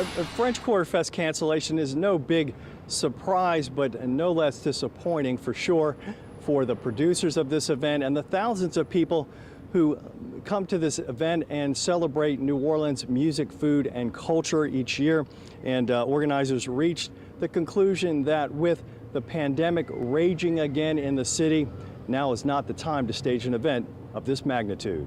A French Quarter Fest cancellation is no big surprise, but no less disappointing for sure for the producers of this event and the thousands of people who come to this event and celebrate New Orleans music, food, and culture each year. And organizers reached the conclusion that with the pandemic raging again in the city, now is not the time to stage an event of this magnitude.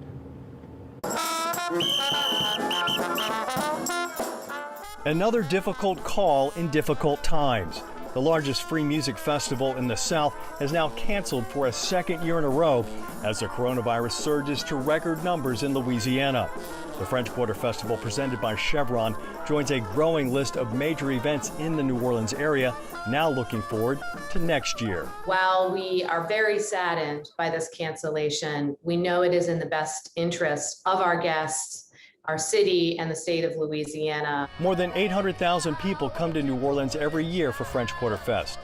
Another difficult call in difficult times. The largest free music festival in the South has now canceled for a second year in a row as the coronavirus surges to record numbers in Louisiana. The French Quarter Festival, presented by Chevron, joins a growing list of major events in the New Orleans area, now looking forward to next year. While we are very saddened by this cancellation, we know it is in the best interest of our guests, our city, and the state of Louisiana. More than 800,000 people come to New Orleans every year for French Quarter Fest.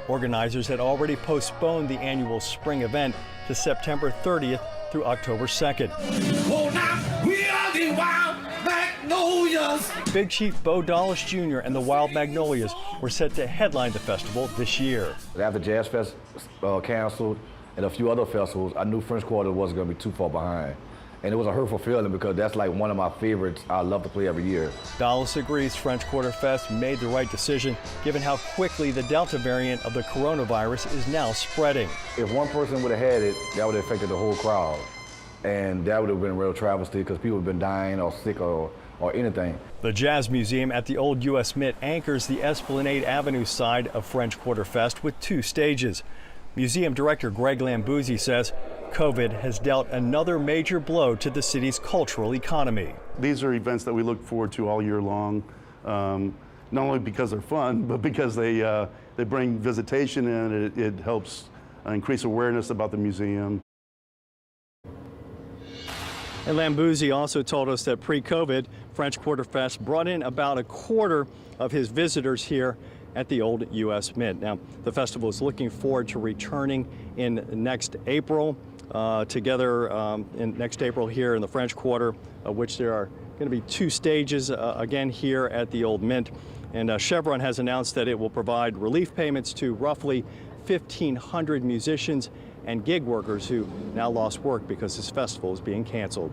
Organizers had already postponed the annual spring event to September 30th through October 2nd. Oh, now we are the Wild Magnolias. Big Chief Bo Dallas Jr. and the Wild Magnolias were set to headline the festival this year. After Jazz Fest canceled and a few other festivals, I knew French Quarter wasn't going to be too far behind. And it was a hurtful feeling because that's like one of my favorites I love to play every year. Dallas agrees French Quarter Fest made the right decision given how quickly the Delta variant of the coronavirus is now spreading. If one person would have had it, that would have affected the whole crowd. And that would have been a real travesty because people have been dying or sick or anything. The Jazz Museum at the old U.S. Mint anchors the Esplanade Avenue side of French Quarter Fest with 2 stages. Museum Director Greg Lambuzzi says COVID has dealt another major blow to the city's cultural economy. These are events that we look forward to all year long, not only because they're fun, but because they bring visitation in. It helps increase awareness about the museum. And Lambuzzi also told us that pre-COVID, French Quarter Fest brought in about a quarter of his visitors here at the old U.S. Mint. Now, the festival is looking forward to returning in next April, in next April here in the French Quarter, which there are going to be 2 stages again here at the old Mint. And Chevron has announced that it will provide relief payments to roughly 1,500 musicians and gig workers who now lost work because this festival is being canceled.